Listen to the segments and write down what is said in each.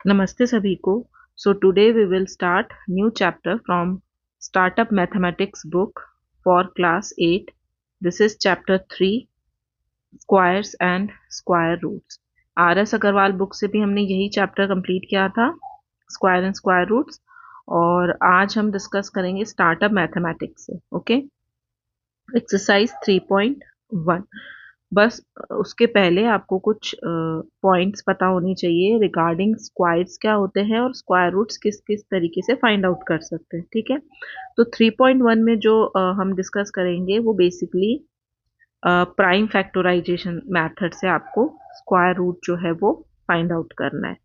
नमस्ते सभी को। So today we will start new chapter from startup mathematics book for class 8। This is chapter 3, squares and square roots. R S Agarwal book से भी हमने यही chapter complete किया था, स्क्वायर एंड स्क्वायर रूट्स। और आज हम डिस्कस करेंगे स्टार्टअप मैथमेटिक्स से। Okay, exercise 3.1। बस उसके पहले आपको कुछ पॉइंट्स पता होनी चाहिए रिगार्डिंग स्क्वायर्स क्या होते हैं और स्क्वायर रूट्स किस किस तरीके से फाइंड आउट कर सकते हैं। ठीक है, तो 3.1 में जो हम डिस्कस करेंगे वो बेसिकली प्राइम फैक्टराइजेशन मेथड से आपको स्क्वायर रूट जो है वो फाइंड आउट करना है।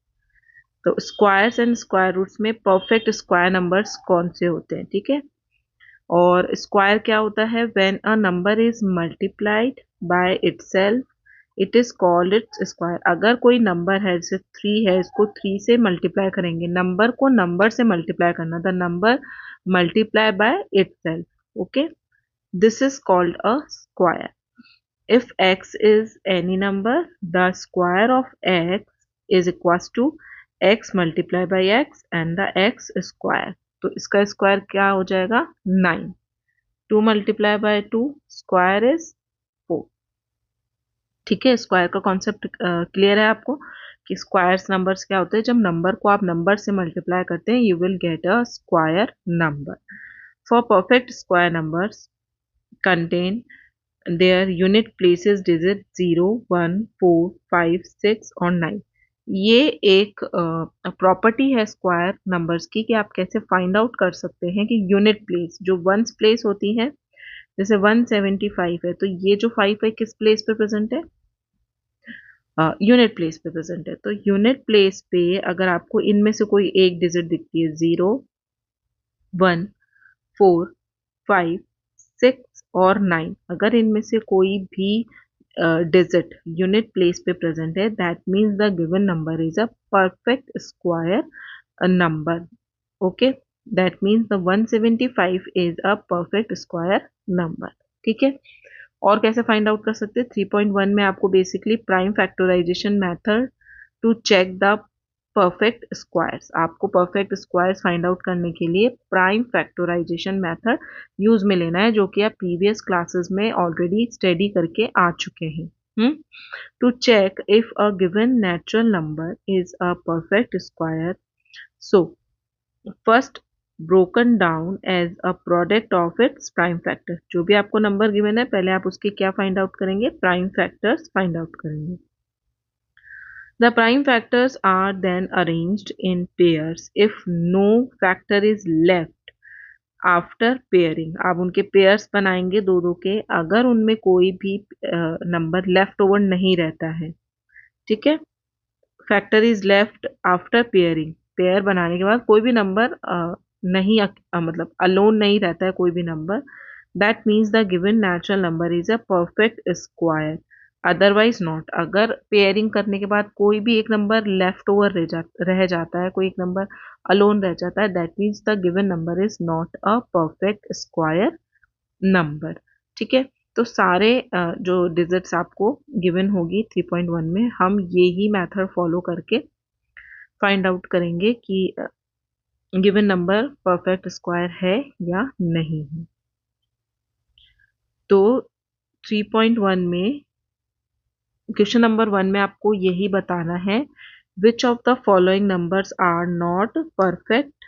तो स्क्वायर्स एंड स्क्वायर रूट्स में परफेक्ट स्क्वायर नंबर्स कौन से होते हैं, ठीक है। और स्क्वायर क्या होता है? When a number is multiplied by itself it is called its square. अगर कोई नंबर है, जैसे 3 है, इसको 3 से मल्टीप्लाई करेंगे, नंबर को नंबर से मल्टीप्लाई करना, the number multiply by itself. Okay, this is called a square. if x is any number, the square of x is equals to x multiplied by x and the x square। तो इसका square क्या हो जाएगा? 9। 2 multiply by 2, square is 4। ठीक है, square का concept clear है आपको कि स्क्वायर्स नंबर्स क्या होते हैं? जब नंबर को आप नंबर से मल्टीप्लाई करते हैं, you will get a square number. For perfect square numbers contain their unit places digit 0, 1, 4, 5, 6 और 9। ये एक प्रॉपर्टी है स्क्वायर नंबर्स की कि आप कैसे फाइंड आउट कर सकते हैं कि यूनिट प्लेस जो वंस प्लेस होती है, जैसे 175 है तो ये जो 5 है किस प्लेस पे प्रेजेंट है? यूनिट प्लेस पे प्रेजेंट है। तो यूनिट प्लेस पे अगर आपको इनमें से कोई एक डिजिट दिखती है, 0, 1, 4, 5, 6 और 9, अगर इनमें से कोई भी डिजिट यूनिट प्लेस पे प्रेजेंट है, that means the given number is a perfect square number. Okay, that means the 175 is a perfect square number. ठीक है, और कैसे फाइंड आउट कर सकते हैं? 3.1 में आपको basically prime factorization method to check the perfect squares, आपको परफेक्ट स्क्वायर्स फाइंड आउट करने के लिए प्राइम फैक्टराइजेशन मेथड यूज में लेना है, जो कि आप प्रीवियस क्लासेस में ऑलरेडी स्टडी करके आ चुके हैं। To check if a given natural number is a perfect square, so first broken down as a product of its prime factor. जो भी आपको नंबर गिवन है, पहले आप उसके क्या फाइंड आउट करेंगे? प्राइम फैक्टर्स फाइंड आउट करेंगे। The prime factors are then arranged in pairs if no factor is left after pairing। आप उनके पेयर्स बनाएंगे दो दो के, अगर उनमें कोई भी नंबर लेफ्ट ओवर नहीं रहता है। ठीक है, factor is left after pairing, pair बनाने के बाद कोई भी नंबर नहीं मतलब अलोन नहीं रहता है कोई भी number, that means the given natural number is a perfect square. Otherwise not, अगर पेयरिंग करने के बाद कोई भी एक नंबर लेफ्ट ओवर रह जाता है, कोई एक नंबर अलोन रह जाता है, that means the given number is not a perfect square number. ठीक है, तो सारे जो डिजिट्स आपको गिवन होगी 3.1 में, हम ये ही मेथड फॉलो करके फाइंड आउट करेंगे कि गिवन नंबर परफेक्ट स्क्वायर है या नहीं है। तो 3.1 में क्वेश्चन नंबर 1 में आपको यही बताना है, which of the following numbers are not perfect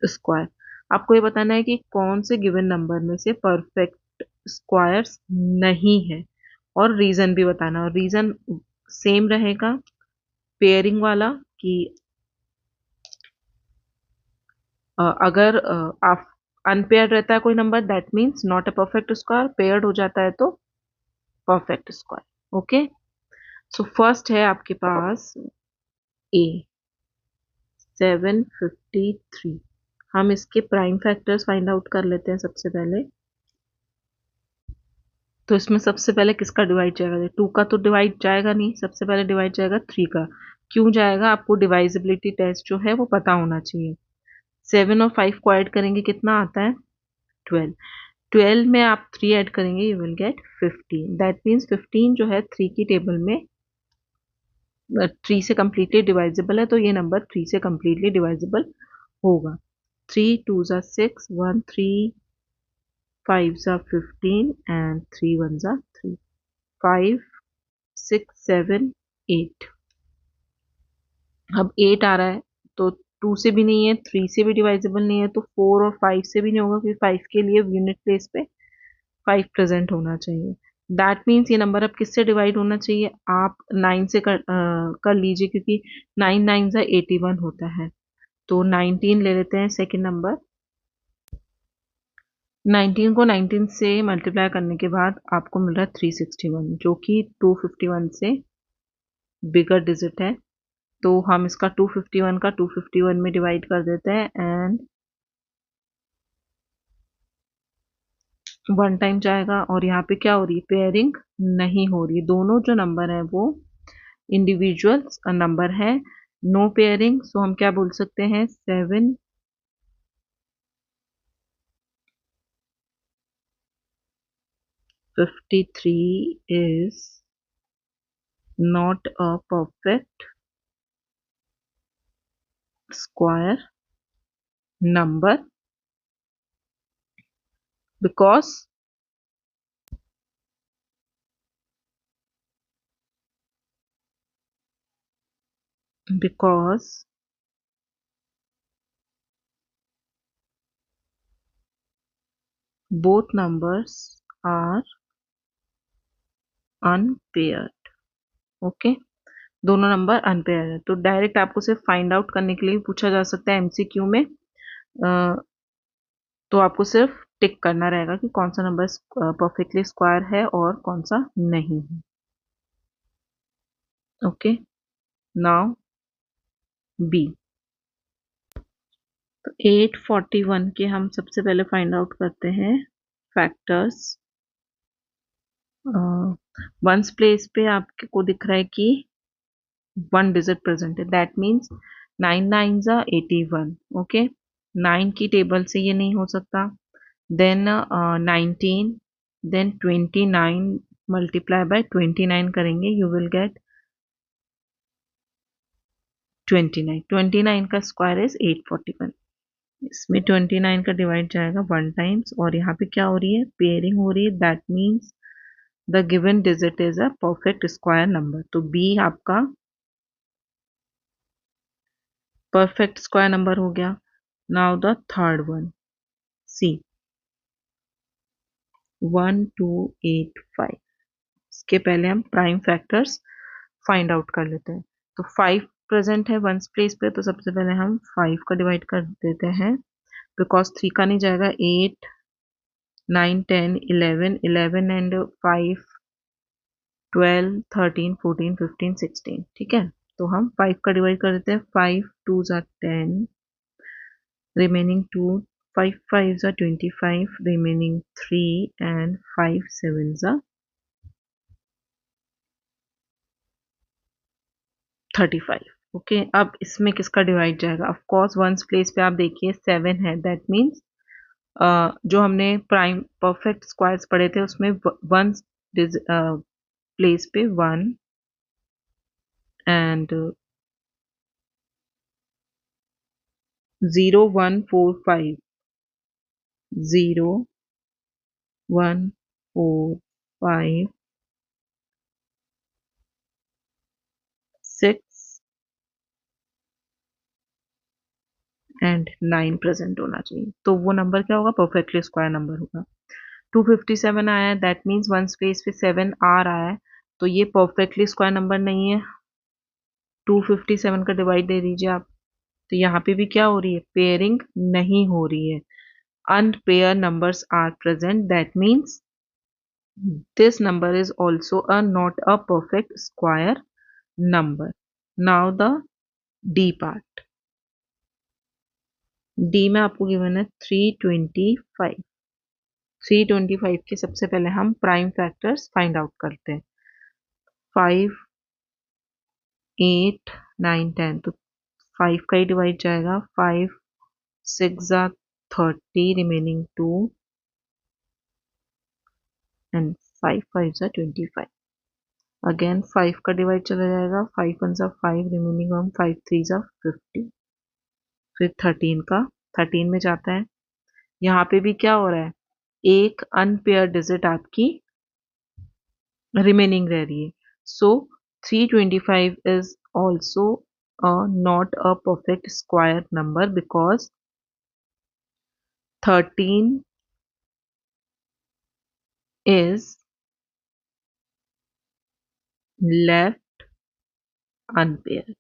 square. आपको ये बताना है कि कौन से गिवन नंबर में से परफेक्ट स्क्वायर्स नहीं है, और रीजन भी बताना। और रीजन सेम रहेगा पेयरिंग वाला कि अगर आप अनपेयर्ड रहता है कोई number, that means not a perfect square, paired हो जाता है तो perfect square. Okay, so first है आपके पास ए 753। हम इसके प्राइम फैक्टर्स फाइंड आउट कर लेते हैं सबसे पहले। तो इसमें सबसे पहले किसका डिवाइड जाएगा? 2 का तो डिवाइड जाएगा नहीं, सबसे पहले डिवाइड जाएगा 3 का। क्यों जाएगा? आपको डिवाइजिबिलिटी टेस्ट जो है वो पता होना चाहिए। 7 और 5 को ऐड करेंगे, कितना आता है? 12। 12 में आप 3 ऐड करेंगे, you will gate 15। That means 15 जो है 3 की टेबल में 3 से कम्प्लीटली डिवाइजेबल है, तो ये नंबर 3 से कम्प्लीटली डिवाइजेबल होगा। 3 2 ज़ा 6, 1 3 5 ज़ा 15 एंड 3 1 ज़ा 3, 5 6 7 8। अब 8 आ रहा है तो 2 से भी नहीं है, 3 से भी डिवाइजेबल नहीं है, तो 4 और 5 से भी नहीं होगा, क्योंकि 5 के लिए यूनिट प्लेस पे 5 प्रेजेंट होना चाहिए। दैट मीन्स ये नंबर अब किससे डिवाइड होना चाहिए, आप 9 से कर लीजिए, क्योंकि 9 9 ज़ा 81 होता है। तो 19 ले लेते हैं सेकेंड नंबर। 19 को 19 से मल्टीप्लाई करने के बाद आपको मिल रहा है 361, जो कि 251 से बिगर डिजिट है। तो हम इसका 251 का 251 में डिवाइड कर देते हैं एंड 1 टाइम जाएगा। और यहाँ पे क्या हो रही है, पेयरिंग नहीं हो रही है। दोनों जो नंबर है वो इंडिविजुअल नंबर है, नो पेयरिंग। सो हम क्या बोल सकते हैं, 7 53 is not a perfect square number because both numbers are unpaired। Okay, दोनों नंबर अनपेयर है। तो डायरेक्ट आपको सिर्फ फाइंड आउट करने के लिए पूछा जा सकता है एमसीक्यू में। तो आपको सिर्फ टिक करना रहेगा कि कौन सा नंबर परफेक्टली स्क्वायर है और कौन सा नहीं है। Okay, now B. तो 841 के हम सबसे पहले फाइंड आउट करते हैं फैक्टर्स। वंस प्लेस पे आपको दिख रहा है कि 1 डिजिट प्रेजेंट है, दैट मीन्स 9 9 ज़ा 81। ओके, 9 की टेबल से ये नहीं हो सकता। देन 19, देन 29 मल्टीप्लाई बाय 29 करेंगे, यू विल गेट 29। 29 का स्क्वायर इज 841। इसमें 29 का डिवाइड जाएगा 1 टाइम्स, और यहाँ पे क्या हो रही है, पेयरिंग हो रही है। That means the given digit is a perfect square number. तो बी आपका परफेक्ट स्क्वायर नंबर हो गया। नाउ द थर्ड वन, सी, 1285। इसके पहले हम प्राइम फैक्टर्स फाइंड आउट कर लेते हैं। तो 5 प्रेजेंट है वंस प्लेस पे, तो सबसे पहले हम 5 का डिवाइड कर देते हैं, बिकॉज 3 का नहीं जाएगा। 8 9 10 11, 11 एंड 5 12 13 14 15 16। ठीक है, तो हम 5 का डिवाइड कर देते हैं। 5 2 ज़ा 10, remaining 2, 5 5 are 25, remaining 3 and 5 7 are 35। Okay, अब इसमें किसका डिवाइड जाएगा, ऑफ कोर्स वंस प्लेस पे आप देखिए 7 है, दैट मीन्स जो हमने प्राइम परफेक्ट स्क्वायर्स पढ़े थे उसमें वंस प्लेस पे 1 एंड 0 1 4 5, 0 1 4 5 6 एंड 9 प्रेजेंट होना चाहिए। तो वो नंबर क्या होगा, परफेक्टली स्क्वायर नंबर होगा। 257 आया है, दैट मीन्स वन स्पेस पे 7 आ रहा है, तो ये परफेक्टली स्क्वायर नंबर नहीं है। 257 का डिवाइड दे दीजिए आप। तो यहाँ पे भी क्या हो रही है, पेयरिंग नहीं हो रही है। Unpaired numbers are present, that means this number is also a not a perfect square number। now the D part। D में आपको गिवन है 325। 325 के सबसे पहले हम प्राइम फैक्टर्स फाइंड आउट करते हैं। 5 8 9 10, तो 5 का ही डिवाइड जाएगा। 5 6 are 30, remaining 2 and 5 5 are 25। Again 5 का डिवाइड चला जाएगा, 5 वन सा 5, रिमेनिंग 1, 5 थ्री सा 50। फिर 13 का 13 में जाता है, यहाँ पे भी क्या हो रहा है, एक अनपेयर डिजिट आपकी रिमेनिंग रह रही है। So 325 is also not a perfect square number because 13 is left unpaired.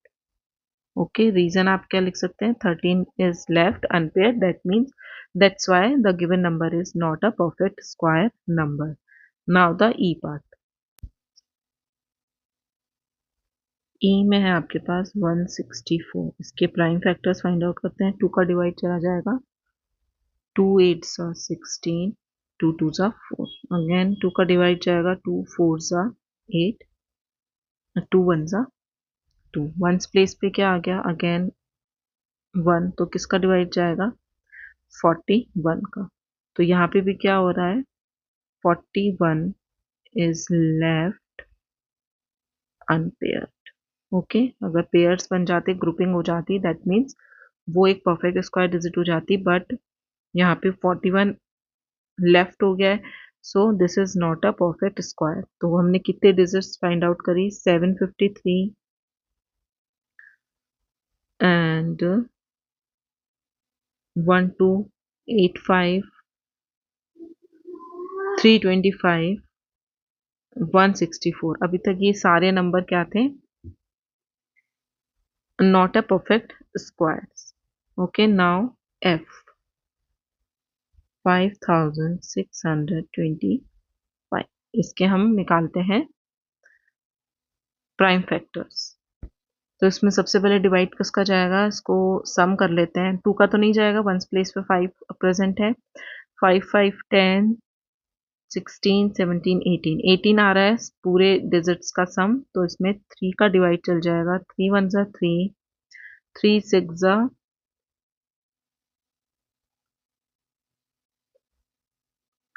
Okay, reason आप क्या लिख सकते हैं, 13 is left unpaired, that means that's why the given number is not a perfect square number. Now the E part. E में है आपके पास 164, इसके prime factors find out करते हैं। 2 का डिवाइड चला जाएगा, 2 8 सा 16, 2 2 सा 4, अगेन 2 का डिवाइड जाएगा, 2 4 सा 8, 2 1 सा 2, वंस प्लेस पे क्या आ गया, अगेन 1, तो किसका डिवाइड जाएगा, 41 का। तो यहाँ पे भी क्या हो रहा है, 41 इज लेफ्ट अनपेयर्ड। ओके, अगर पेयर्स बन जाते, ग्रुपिंग हो जाती, दैट मीन्स वो एक परफेक्ट स्क्वायर डिजिट हो जाती, बट यहाँ पे 41 लेफ्ट हो गया है, so this is not a perfect square. तो हमने कितने डिजिट्स फाइंड आउट करी, 753 एंड 1285, 325, 164। अभी तक ये सारे नंबर क्या थे, not a perfect squares. Okay, now F 5625, इसके हम निकालते हैं प्राइम फैक्टर्स। तो इसमें सबसे पहले डिवाइड किसका जाएगा, इसको सम कर लेते हैं। 2 का तो नहीं जाएगा, वंस प्लेस पे 5 प्रेजेंट है, 5 5 10 16 17 18, 18 आ रहा है पूरे डिजिट्स का सम, तो इसमें 3 का डिवाइड चल जाएगा, 3 1 जा 3, 3 6 जा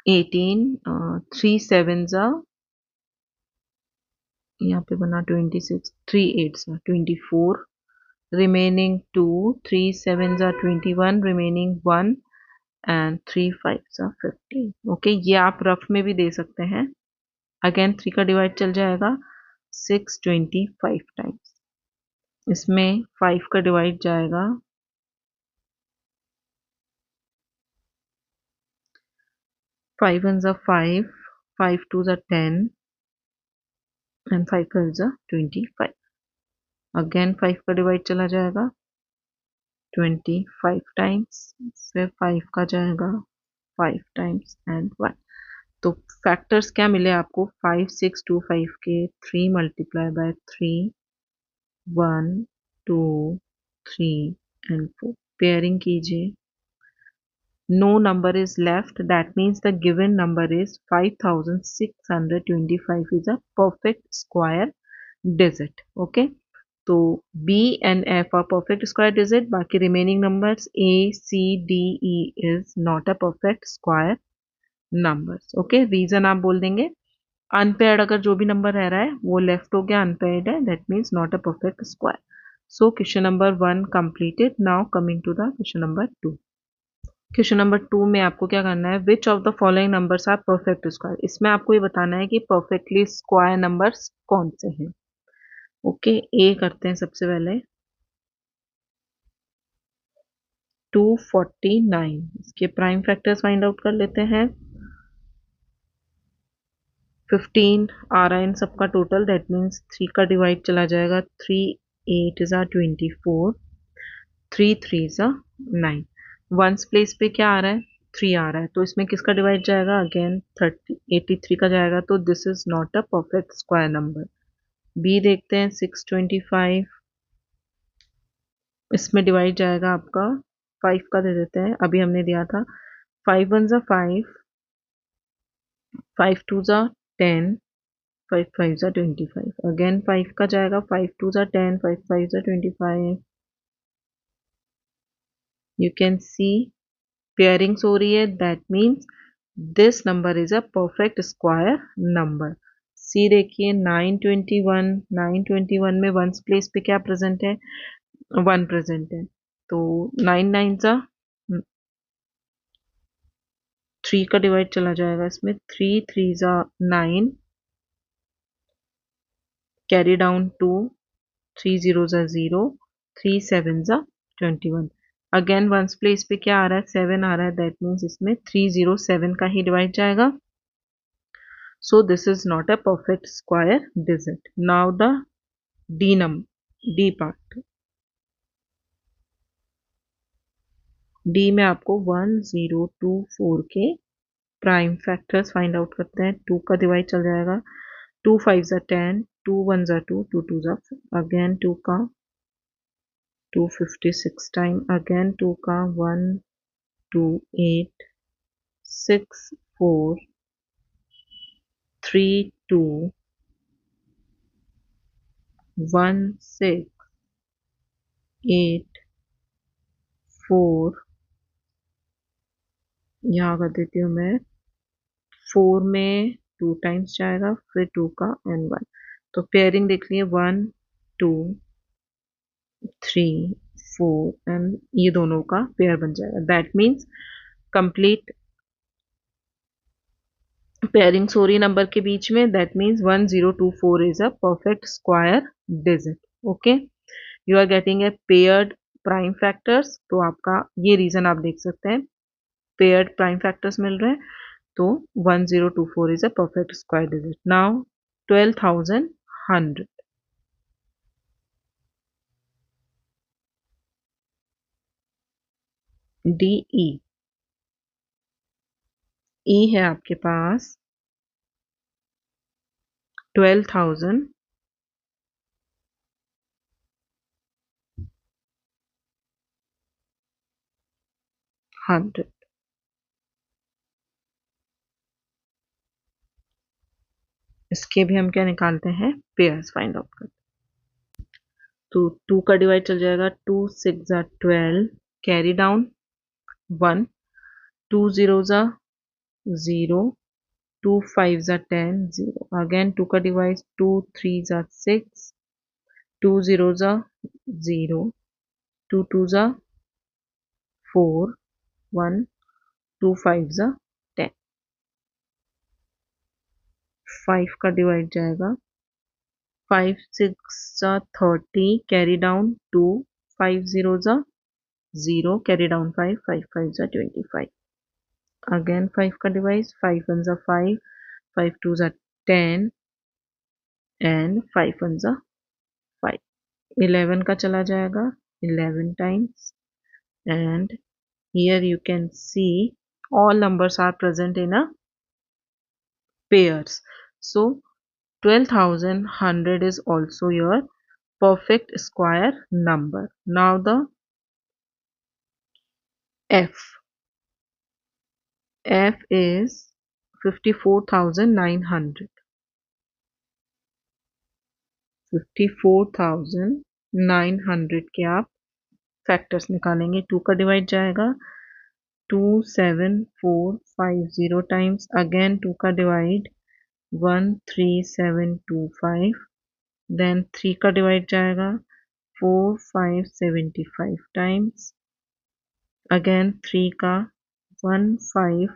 18, 3 7 जा, यहाँ पे बना 26, 3 8 जा 24, रिमेनिंग 2, 3 7 जा 21, रिमेनिंग 1 एंड 3 5 जा 15। ओके, ये आप रफ में भी दे सकते हैं। अगेन 3 का डिवाइड चल जाएगा, 625 टाइम्स। इसमें 5 का डिवाइड जाएगा, 5 1 जा 5, 5 2 जा 10 एंड 5 5 जा 25। अगेन 5 का डिवाइड चला जाएगा 25 टाइम्स, फिर 5 का जाएगा 5 टाइम्स एंड 1। तो फैक्टर्स क्या मिले आपको, 5 6 2 5 के 3 मल्टीप्लाई बाय 3, 1 2 3 एंड 4। पेयरिंग कीजिए, no number is left, that means the given number is 5625 is a perfect square digit. Okay, तो B and F are perfect square digit, बाकी remaining numbers A C D E is not a perfect square numbers. Okay, reason आप बोल देंगे, unpaired अगर जो भी number रह रहा है वो लेफ्ट हो गया, अनपेयर्ड है, that means not a perfect square. So question number 1 completed. Now coming to the question number 2। Question number 2 में आपको क्या करना है, which of the following numbers are perfect square. इसमें आपको ये बताना है कि परफेक्टली स्क्वायर नंबर्स कौन से हैं। ओके, ए करते हैं सबसे पहले, 249, इसके प्राइम फैक्टर्स फाइंड आउट कर लेते हैं। 15 आ रहा है इन सबका टोटल, दैट मीन्स 3 का डिवाइड चला जाएगा, 3 8 ज़ा 24, 3 3 ज़ा 9, वंस प्लेस पे क्या आ रहा है, 3 आ रहा है, तो इसमें किसका डिवाइड जाएगा, अगेन 30 83 का जाएगा, तो this is not a perfect square number. B देखते हैं, 625, इसमें डिवाइड जाएगा आपका 5 का दे देते हैं, अभी हमने दिया था, 5 1 ज़ा 5, 5 2 ज़ा 10, 5 5 ज़ा 25, अगेन 5 का जाएगा, 5 2 ज़ा 10, 5 5 ज़ा 25। यू कैन सी पेयरिंग्स हो रही है, that means this number is a perfect square number. See देखिए 921, 921 में वंस प्लेस पे क्या प्रेजेंट है, 1 प्रेजेंट है, तो 9 9 सा 3 का डिवाइड चला जाएगा इसमें, 3 3 सा 9, कैरी डाउन 2, 3 0 सा 0, 3 7 सा 21। अगेन वंस प्लेस पे क्या आ रहा है, 7 आ रहा है, दैट मीन्स इसमें 307 का ही डिवाइड जाएगा. So this is not a perfect square digit. Now the D part. D में आपको 1024 के प्राइम फैक्टर्स फाइंड आउट करते हैं. 2 का डिवाइड चल जाएगा, 2 5 ज़ा 10, 2 1 ज़ा 2, 2 2 ज़ा, अगेन 2 का 256 टाइम, अगेन 2 का 1 2 8 6 4 3 2 1 6 8 4, यहाँ कर देती हूँ मैं, 4 में 2 टाइम्स जाएगा, फिर 2 का एंड 1, तो पेयरिंग देख लिए 1 2 3 4 एंड ये दोनों का पेयर बन जाएगा. दैट मीन्स कंप्लीट पेयरिंग्स हो रही नंबर के बीच में. That means 1024 is a perfect square digit. Okay, you are getting a paired prime factors. तो आपका ये रीजन आप देख सकते हैं, पेयर्ड प्राइम फैक्टर्स मिल रहे हैं, तो 1024 is a perfect square digit. Now 12,100. DE. E है आपके पास 12,100. इसके भी हम क्या निकालते हैं, पेयर्स फाइंड आउट करते हैं. तो 2 का डिवाइड चल जाएगा, 2 6 ज़ा 12, कैरी डाउन 1, 2 0 ज़ा 0, 2 5 ज़ा 10 0, अगेन 2 का डिवाइड, 2 3 ज़ा 6, 2 0 ज़ा 0, 2 2 ज़ा 4, 1, 2 5 ज़ा 10, 5 का डिवाइड जाएगा, 5 6 ज़ा 30, कैरी डाउन 2, 5 0 ज़ा 0, कैरी डाउन 5, 5 5 ज़ा 25, अगेन 5 का डिवाइड, 5 1 ज़ा 5, 5 2 ज़ा 10 एंड 5 1 ज़ा 5, 11 का चला जाएगा 11 times. And here you can see all numbers are present in a pairs. So 12,100 is also your perfect square number. Now the F. F is 54,900. 54,900 के आप फैक्टर्स निकालेंगे. 2 का डिवाइड जाएगा, 2 7 4 5 0 टाइम्स, अगेन 2 का डिवाइड 1 3 7 2 5, देन 3 का divide जाएगा 4 5 75 times, again 3 का 1 5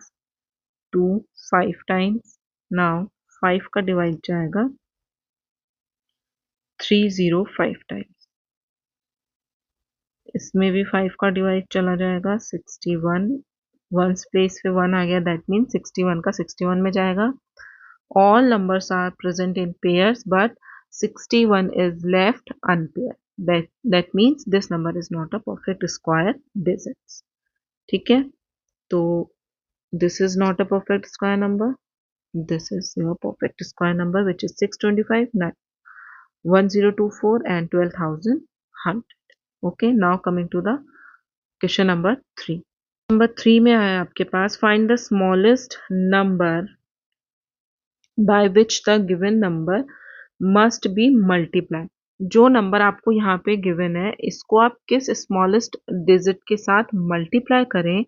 2 5 times. Now 5 का डिवाइड जाएगा 305 टाइम्स. इसमें भी 5 का डिवाइड चला जाएगा 61, वंस प्लेस पे 1 आ गया, दैट मीन्स 61 का 61 में जाएगा. All numbers are present in pairs but 61 is left unpaired. That means this number is not a perfect square digits. ठीक है, तो this is not a perfect square number. This is your perfect square number, which is 625, 1024 and 12,100. Okay, now coming to the question number 3. Number 3 में आया आपके पास, find the smallest number by which the given number must be multiplied. जो number आपको यहाँ पे given है, इसको आप किस स्मॉलेस्ट डिजिट के साथ मल्टीप्लाई करें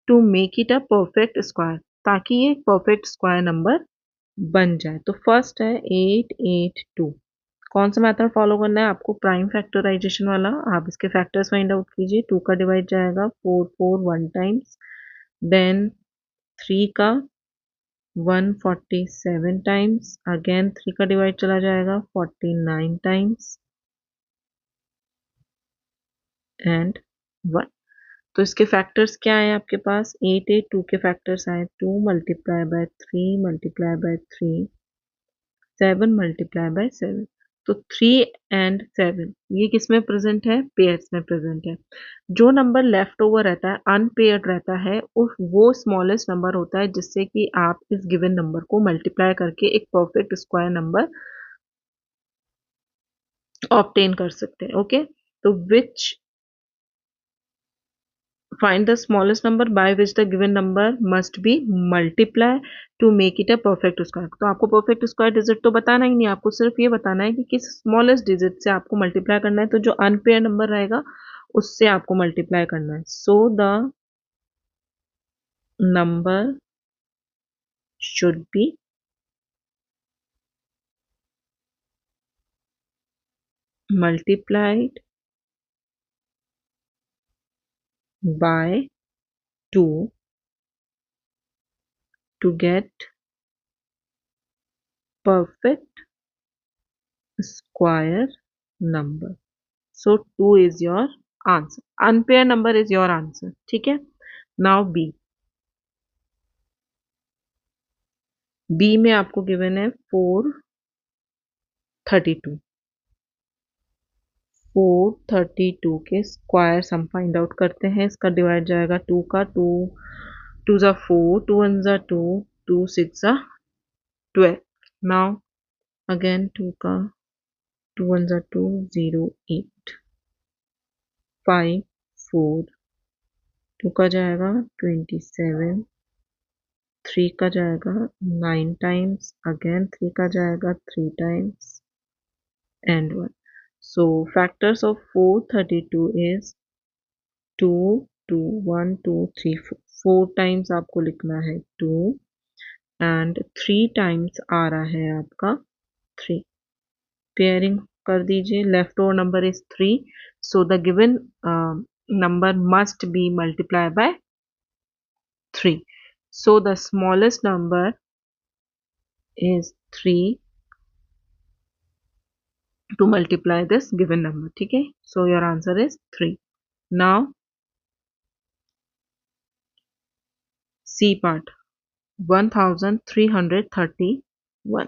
to make it a perfect square, ताकि ये परफेक्ट स्क्वायर नंबर बन जाए। तो फर्स्ट है 882। कौन सा मेथड फॉलो करना है आपको? प्राइम फैक्टराइजेशन वाला। आप इसके फैक्टर्स फाइंड आउट कीजिए। 2 का डिवाइड जाएगा 4 4 1 टाइम्स, देन 3 का 147 टाइम्स, अगेन 3 का डिवाइड चला जाएगा 49 टाइम्स एंड 1। तो इसके फैक्टर्स क्या है आपके पास? 882 के फैक्टर्स आए 2 multiply by 3 multiply by 3, 7 multiply by 7। तो 3 एंड 7 ये किस में प्रेजेंट है? पेयर्स में प्रेजेंट है। जो नंबर लेफ्ट ओवर रहता है, अनपेयर्ड रहता है, उस वो स्मॉलेस्ट नंबर होता है जिससे कि आप इस गिवन नंबर को मल्टीप्लाई करके एक परफेक्ट स्क्वायर नंबर ऑब्टेन कर सकते हैं। ओके, तो विच find the smallest number by which the given number must be multiply to make it a perfect square। तो आपको perfect square digit तो बताना ही नहीं, आपको सिर्फ ये बताना है कि किस smallest digit से आपको multiply करना है। तो जो unpaired number रहेगा उससे आपको multiply करना है। So the number should be multiplied by 2 to get perfect square number। So 2 is your answer, unpaired number is your answer। ठीक है। Now B। बी में आपको गिवन है 432। 432 के स्क्वायर हम फाइंड आउट करते हैं। इसका डिवाइड जाएगा 2 का, 2 2 जा 4, 2 1 जा 2, 2 6 जा 12। नाउ अगेन 2 का, 2 1 जा 2, 0 8 5 4, 2 का जाएगा 27, 3 का जाएगा 9 टाइम्स, अगेन 3 का जाएगा 3 times and 1। So factors of 432 is 2 2 1 2 3 4। 4 times आपको लिखना है 2 एंड 3 टाइम्स आ रहा है आपका 3। पेयरिंग कर दीजिए। Left over number is 3, so the given number must be multiplied by 3। So the smallest number is 3 to multiply this given number। ठीक है, so your answer is 3। Now C part 1331,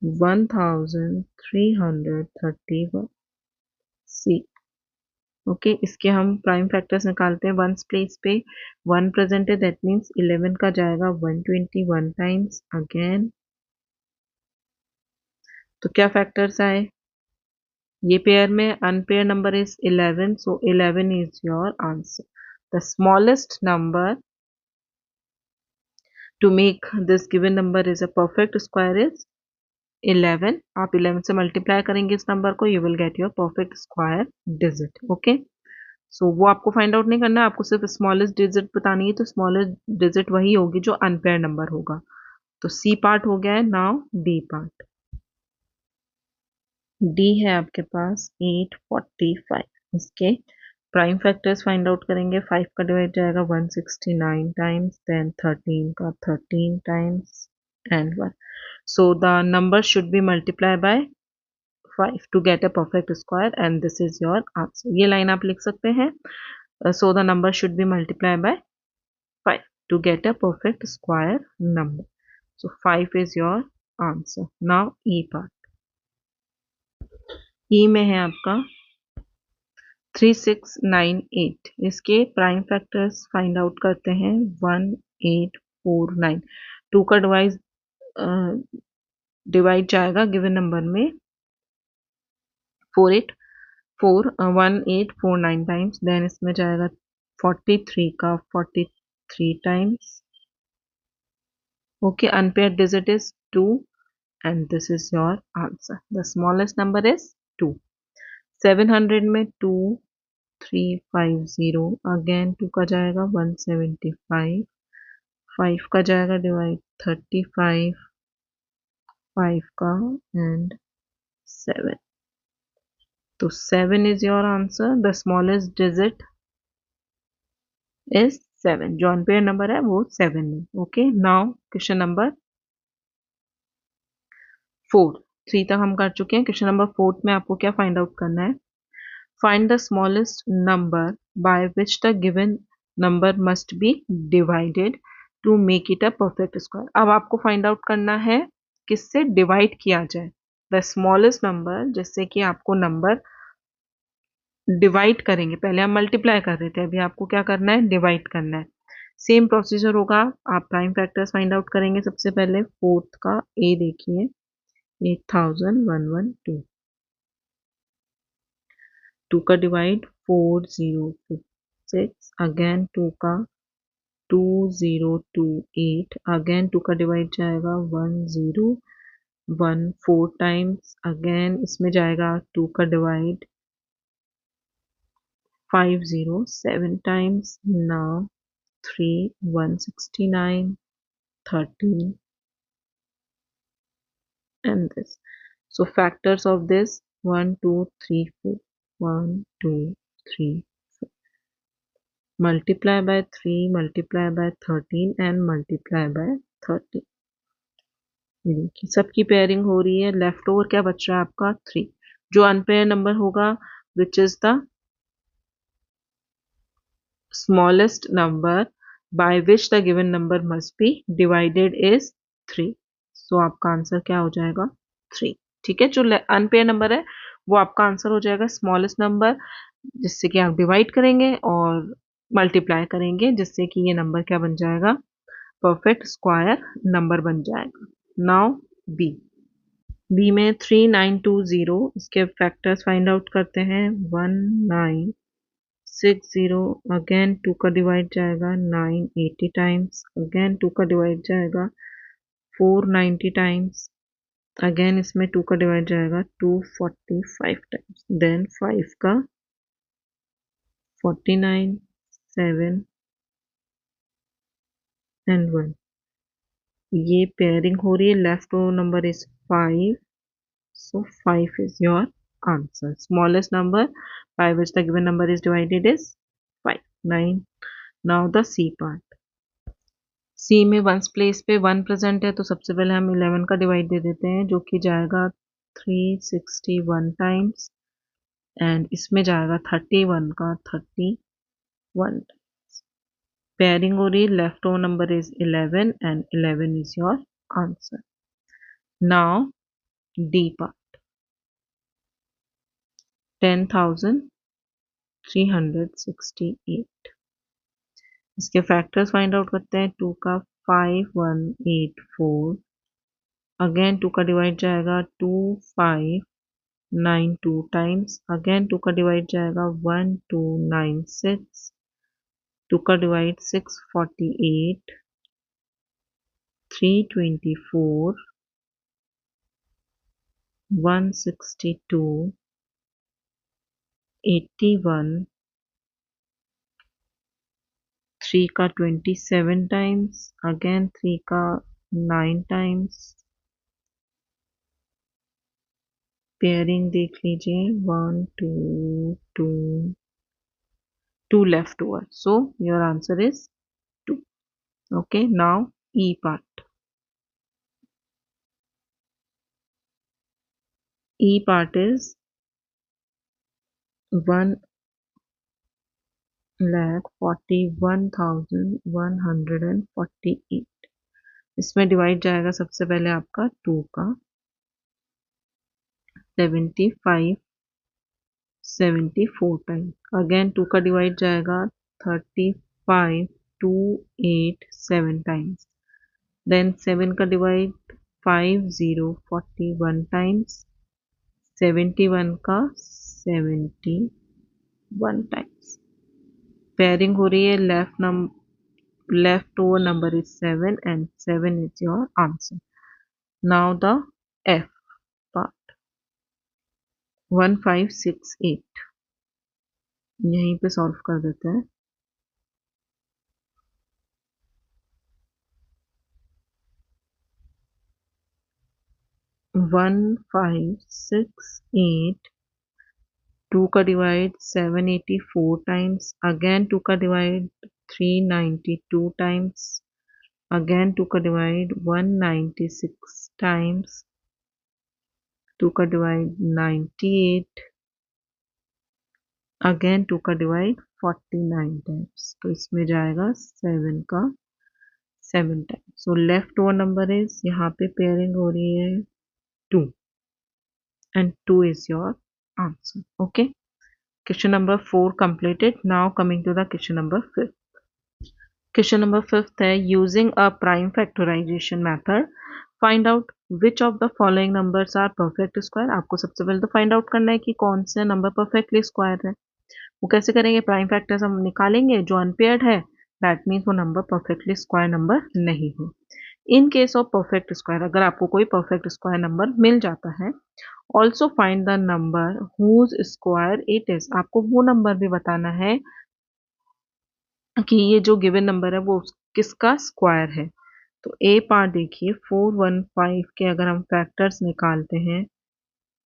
1331 C. Okay, इसके हम prime factors निकालते हैं। Ones place पे 1 present है, that means 11 का जाएगा 121 टाइम्स अगेन। तो क्या फैक्टर्स आए? ये पेयर में unpair number is 11, so 11 is your answer. The smallest number to make this given number is a perfect square is 11। आप 11 से मल्टीप्लाई करेंगे इस नंबर को, you will get your perfect square digit. Okay, so वो आपको find out नहीं करना है, आपको सिर्फ स्मॉलेस्ट डिजिट बतानी है। तो स्मॉलेस्ट डिजिट वही होगी जो अनपेयर नंबर होगा। तो सी पार्ट हो गया है। Now D part. डी है आपके पास 845। इसके प्राइम फैक्टर्स फाइंड आउट करेंगे। 5 का डिवाइड जाएगा 169 टाइम्स, देन 13 का 13 times and 1। So the number should be multiply by 5 to get a perfect square and this is your answer। ये लाइन आप लिख सकते हैं। So the number should be multiplied by 5 to get a perfect square number। So 5 is your answer। Now E part। E में है आपका 3698। इसके prime factors find out करते हैं। 1849। 2 का डिवाइड जाएगा गिवन नंबर में 1849 टाइम्स, देन इसमें जाएगा 43 का 43 times. Okay, unpaired digit is 2 and this is your answer। the smallest number is 2। 700 में 2350, अगेन 2 का जाएगा 175, 5 का जाएगा डिवाइड 35, 5 का एंड 7. तो 7 is your answer. The smallest digit is 7. जो अनपेयर नंबर है वो 7 है. Okay, now question number 4. 3 तक हम कर चुके हैं. क्वेश्चन नंबर 4 में आपको क्या फाइंड आउट करना है? Find the smallest number by which the given number must be divided to make it a perfect square. अब आपको फाइंड आउट करना है किससे डिवाइड किया जाए. द स्मॉलेस्ट नंबर, जिससे कि आपको नंबर डिवाइड करेंगे. पहले हम मल्टीप्लाई कर रहे थे, अभी आपको क्या करना है? डिवाइड करना है. सेम प्रोसीजर होगा. आप प्राइम फैक्टर्स फाइंड आउट करेंगे. सबसे पहले 4 का ए देखिए, 8112. 2 का डिवाइड 4056. अगेन 2 का 2028. अगेन 2 का डिवाइड जाएगा 1014 टाइम्स. अगेन इसमें जाएगा 2 का divide 507 times. Now 3 169 13 and this. So factors of this 1 2 3 4. 1 2 3. Multiply by 3, multiply by 13 and multiply by 13. ये देखिए सबकी पेयरिंग हो रही है. लेफ्ट ओवर क्या बच रहा है आपका? 3. जो अनपेयर नंबर होगा, which is the smallest number by which the given number must be divided is 3. सो आपका आंसर क्या हो जाएगा? 3. ठीक है, जो अनपेयर नंबर है वो आपका आंसर हो जाएगा स्मॉलेस्ट नंबर, जिससे कि आप डिवाइड करेंगे और मल्टीप्लाई करेंगे, जिससे कि ये नंबर क्या बन जाएगा? परफेक्ट स्क्वायर नंबर बन जाएगा. Now B. बी में 3920. इसके फैक्टर्स फाइंड आउट करते हैं. 1960. अगेन 2 का डिवाइड जाएगा 980 टाइम्स. अगेन 2 का डिवाइड जाएगा 490 टाइम्स. अगेन इसमें 2 का डिवाइड जाएगा 245 टाइम्स. देन 5 का 49 7 एंड 1. ये पेयरिंग हो रही है. Left over number is 5. So 5 is your answer. Smallest number by which the given number is divided is 5. 9. Now the C part. C में वंस प्लेस पे 1 प्रेजेंट है, तो सबसे पहले हम 11 का डिवाइड दे देते हैं, जो कि जाएगा 361 टाइम्स. एंड इसमें जाएगा 31 का 31. पेयरिंग हो रही है. Left over number is 11 and 11 is your answer. Now D part. 10,368. इसके फैक्टर्स फाइंड आउट करते हैं. 2 का 5184. अगेन 2 का डिवाइड जाएगा 2592 टाइम्स. अगेन 2 का डिवाइड जाएगा 1296. 2 का डिवाइड 648. 324. 162. 81. 3 का 27 टाइम्स. अगेन 3 का 9 टाइम्स. पेयरिंग देख लीजिए. 1 2 2 2 left over. So your answer is 2. Okay, now E part. E part is 1,41,148. इसमें डिवाइड जाएगा सबसे पहले आपका 2 का 74 टाइम. अगेन 2 का डिवाइड जाएगा 35287 टाइम्स. देन 7 का डिवाइड 5041 टाइम्स. 71 का 71 टाइम्स. पेयरिंग हो रही है. Left over number is 7 and 7 is your answer. Now the F part. 1568. यहीं पे सॉल्व कर देते हैं. 1568, 2 का डिवाइड 784 टाइम्स, अगेन 2 का डिवाइड 392 टाइम्स, अगेन 2 का डिवाइड 196 टाइम्स, 2 का डिवाइड 98, अगेन 2 का डिवाइड 49 टाइम्स. तो इसमें जाएगा 7 का 7 times. So left over number is, यहाँ पे पेयरिंग हो रही है 2 and 2 is your answer. Okay. Question number 4 completed. Now coming to the question number 5. Question number 5 है using a prime factorization method find out which of the following numbers are perfect square. आपको सबसे पहले तो find out करना है कि कौन से नंबर perfectly square है. वो कैसे करेंगे? प्राइम फैक्टर्स हम निकालेंगे, जो अनपेयर्ड है दैट मीन्स वो नंबर परफेक्टली स्क्वायर नंबर नहीं है. In case of perfect square, अगर आपको कोई परफेक्ट स्क्वायर नंबर मिल जाता है, also find the number whose square it is. आपको वो नंबर भी बताना है कि ये जो गिवन नंबर है वो किसका स्क्वायर है. तो ए पार्ट देखिए, 415 के अगर हम फैक्टर्स निकालते हैं,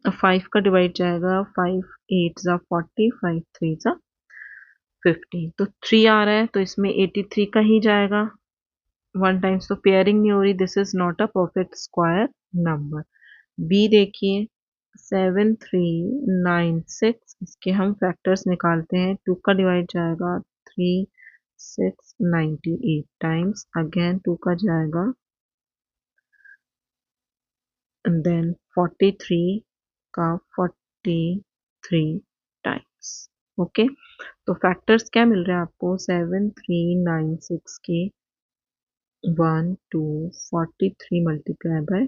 5 का डिवाइड जाएगा 5 8 जा 40, 5 3 जा 50. तो 3 आ रहा है तो इसमें 83 का ही जाएगा 1 टाइम्स. तो पेयरिंग नहीं हो रही, this is not a perfect square number. बी देखिए 7396, इसके हम फैक्टर्स निकालते हैं, 2 का डिवाइड जाएगा 3698 टाइम्स, अगेन 2 का जाएगा देन 43 का 43 टाइम्स. ओके. तो फैक्टर्स क्या मिल रहे हैं आपको? 7396 के 1 2 43 मल्टीप्लाई बाय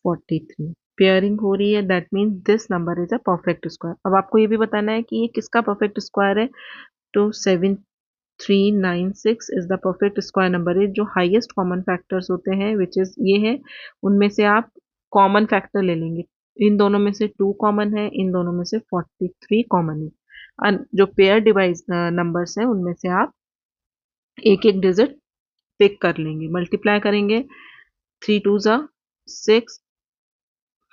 43 पेयरिंग हो रही है, that means this number is a perfect square. अब आपको ये भी बताना है कि ये किसका परफेक्ट स्क्वायर है. तो 7396 is the perfect square number is, जो हाईएस्ट कॉमन फैक्टर्स होते हैं विच इज ये है, उनमें से आप कॉमन फैक्टर ले लेंगे. इन दोनों में से 2 कॉमन है, इन दोनों में से 43 कॉमन है. जो पेयर डिवाइस नंबर्स हैं उनमें से आप एक एक डिजिट पिक कर लेंगे, मल्टीप्लाई करेंगे. 3 2 जा 6,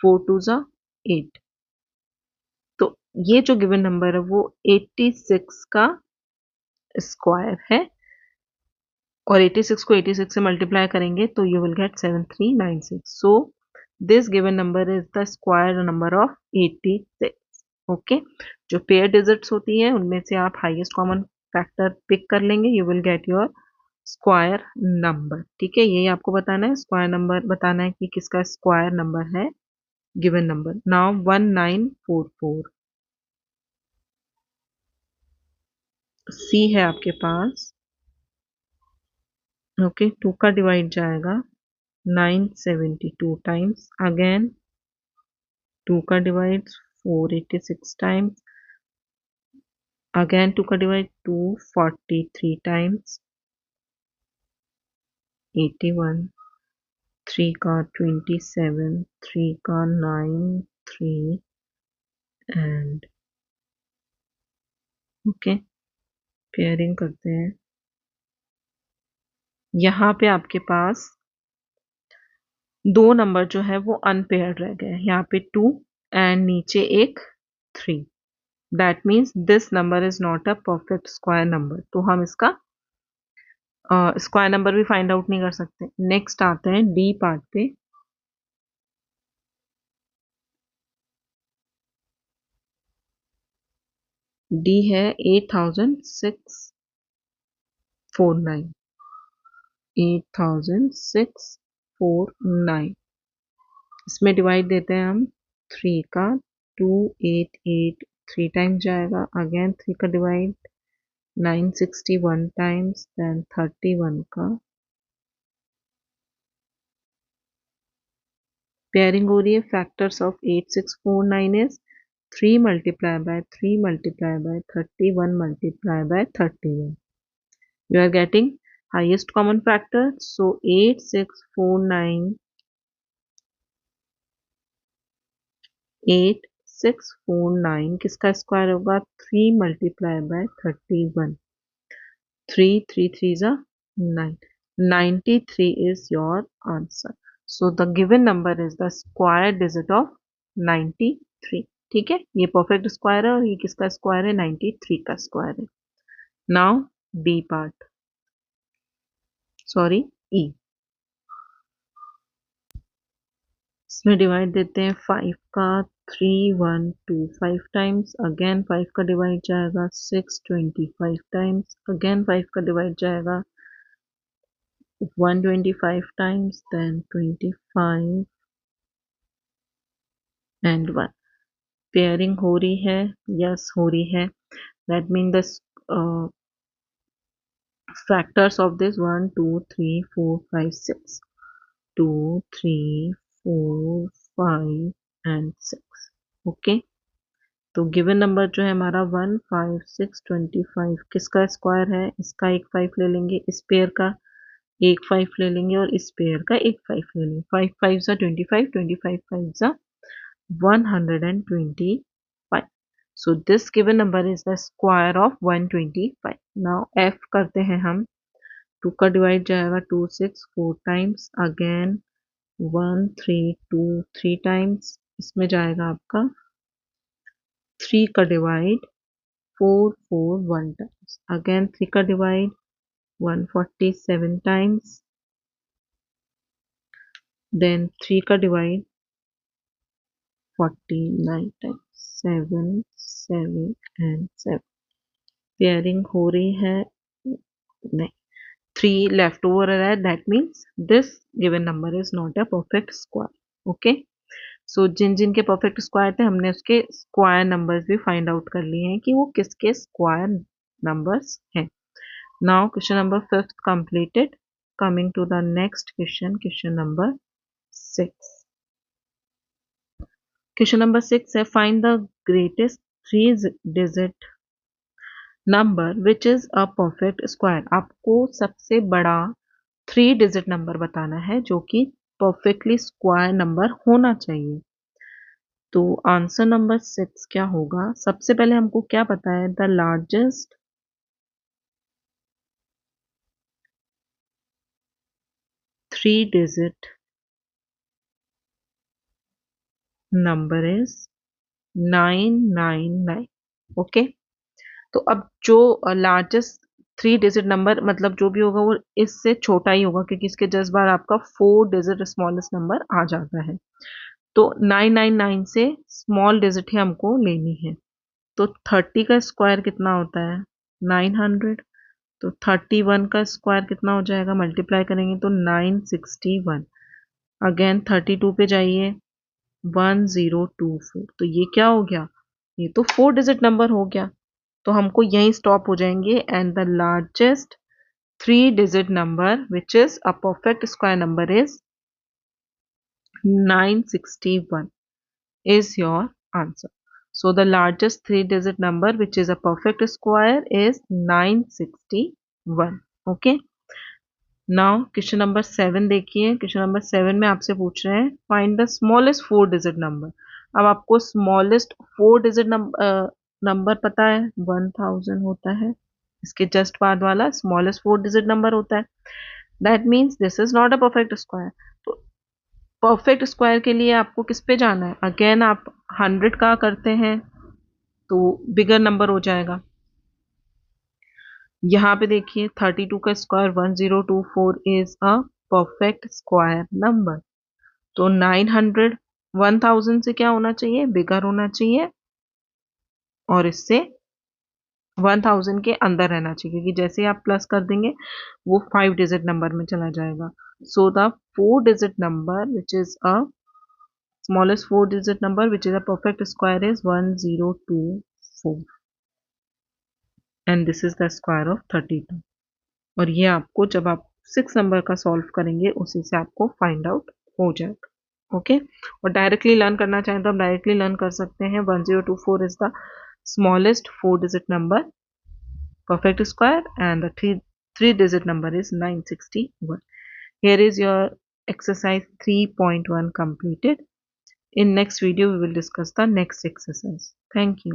4 2 जा 8. तो ये जो गिवन नंबर है वो 86 का स्क्वायर है, और 86 को 86 से मल्टीप्लाई करेंगे तो you will gate 7396. So this given number is the square number of 86. Okay. जो पेयर डिजिट्स होती है उनमें से आप हाईएस्ट कॉमन फैक्टर पिक कर लेंगे, you will get your square number. ठीक है, यही आपको बताना है, स्क्वायर नंबर बताना है कि किसका स्क्वायर नंबर है गिवन नंबर. नाउ 1944 सी है आपके पास. ओके. 2 का डिवाइड जाएगा 972 टाइम्स, अगेन 2 का डिवाइड 486 टाइम्स, अगेन 2 का डिवाइड 243 टाइम्स, 81, 3 का 27, 3 का 9, 3 एंड ओके. पेयरिंग करते हैं. यहाँ पे आपके पास दो नंबर जो है वो अनपेयर्ड रह गए, यहाँ पे 2 एंड नीचे एक 3. That means this number is not a perfect square number. तो हम इसका स्क्वायर नंबर भी फाइंड आउट नहीं कर सकते. नेक्स्ट आते हैं डी पार्ट पे. डी है 8649, 8649. इसमें डिवाइड देते हैं हम 3 का, 288 3 टाइम्स जाएगा, अगेन 3 का डिवाइड 961 टाइम्स, देन 31 का. पेयरिंग हो रही है. Factors of 8649 is 3 multiplied by 3 multiplied by 31 multiplied by 31. You are getting highest common factor. So 8649 किसका स्क्वायर होगा? 3 multiplied by 31. 3 3 3 is 9. 93 is your answer. So the given number is the square digit of 93. ठीक है, ये perfect square है और ये किसका square है? 93 का स्क्वायर है. नाउ बी पार्ट, सॉरी ई. इसमें डिवाइड देते हैं 5 का 3 1 2 5 टाइम्स, अगेन 5 का डिवाइड जाएगा 6 25 टाइम्स, अगेन 5 का डिवाइड जाएगा 125 टाइम्स, देन 25 एंड 1. पेयरिंग हो रही है? यस हो रही है. That mean the factors of this 1 2 3 4 5 6, 2 3 4 5 and 6. Okay, तो गिवन नंबर जो है हमारा 1 5 6 25 किसका स्क्वायर है? इसका एक 5 ले लेंगे, इस पेयर का एक 5 ले लेंगे और इस पेयर का एक 5 ले लेंगे. 5 5 सा 25, 25 5 सा 125. So this given number is the square of 125. Now f करते हैं हम. 2 का डिवाइड जाएगा 2 6 4 टाइम्स, अगेन 1 3 2 3 टाइम्स, इसमें जाएगा आपका 3 का डिवाइड 4 4 1 टाइम्स, अगेन 3 का डिवाइड 147 टाइम्स, देन 3 का डिवाइड 49 टाइम्स, 7 7 एंड 7. पेयरिंग हो रही है? नहीं, 3 लेफ्ट ओवर है. That means this given number is not a perfect square. Okay, so जिन जिन के परफेक्ट स्क्वायर थे हमने उसके स्क्वायर नंबर्स भी फाइंड आउट कर लिए हैं कि वो किसके स्क्वायर नंबर्स हैं. Now question number 5 completed. Coming to the next question, question number 6. Question number 6 है find the greatest 3 digit number which is a perfect square. आपको सबसे बड़ा 3 डिजिट नंबर बताना है जो कि परफेक्टली स्क्वायर नंबर होना चाहिए. तो आंसर नंबर 6 क्या होगा? सबसे पहले हमको क्या पता है? The largest 3 digit number is 999. Okay, तो अब जो लार्जेस्ट 3 डिजिट नंबर मतलब जो भी होगा वो इससे छोटा ही होगा क्योंकि इसके जस्ट बाद आपका 4 डिजिट स्मॉलेस्ट नंबर आ जाता है. तो 999 से स्मॉल डिजिट ही हमको लेनी है. तो 30 का स्क्वायर कितना होता है? 900. तो 31 का स्क्वायर कितना हो जाएगा? मल्टीप्लाई करेंगे तो 961. अगेन 32 पे जाइए 1024. तो ये क्या हो गया? ये तो 4 डिजिट नंबर हो गया. तो हमको यहीं स्टॉप हो जाएंगे. And the largest 3 digit number which is a perfect square number is 961 is your answer. So the largest 3 digit number which is a perfect square is 961. Okay. Now question number 7 देखिए. Question number 7 में आपसे पूछ रहे हैं find the smallest 4 digit number. अब आपको smallest 4 digit number पता है 1000 होता है. इसके जस्ट बाद वाला स्मॉलेस्ट 4 डिजिट नंबर होता है. That means this is not a perfect square. तो परफेक्ट स्क्वायर के लिए आपको किस पे जाना है? अगेन आप 100 का करते हैं तो बिगर नंबर हो जाएगा. यहाँ पे देखिए 32 का square 1024 is a perfect square number. तो 900 1000 से क्या होना चाहिए? बिगर होना चाहिए और इससे 1000 के अंदर रहना चाहिए क्योंकि जैसे आप प्लस कर देंगे वो 5 डिजिट नंबर में चला जाएगा. So the 4 digit number which is a smallest 4 digit number which is a perfect square is 1024 and this is the square of 32. और ये आपको जब आप 6 नंबर का सॉल्व करेंगे उसी से आपको फाइंड आउट हो जाएगा. ओके, और डायरेक्टली लर्न करना चाहें तो आप डायरेक्टली लर्न कर सकते हैं. 1024 is the smallest 4 digit number perfect square and the 3 digit number is 961. Here is your exercise 3.1 completed. In next video, we will discuss the next exercise. Thank you.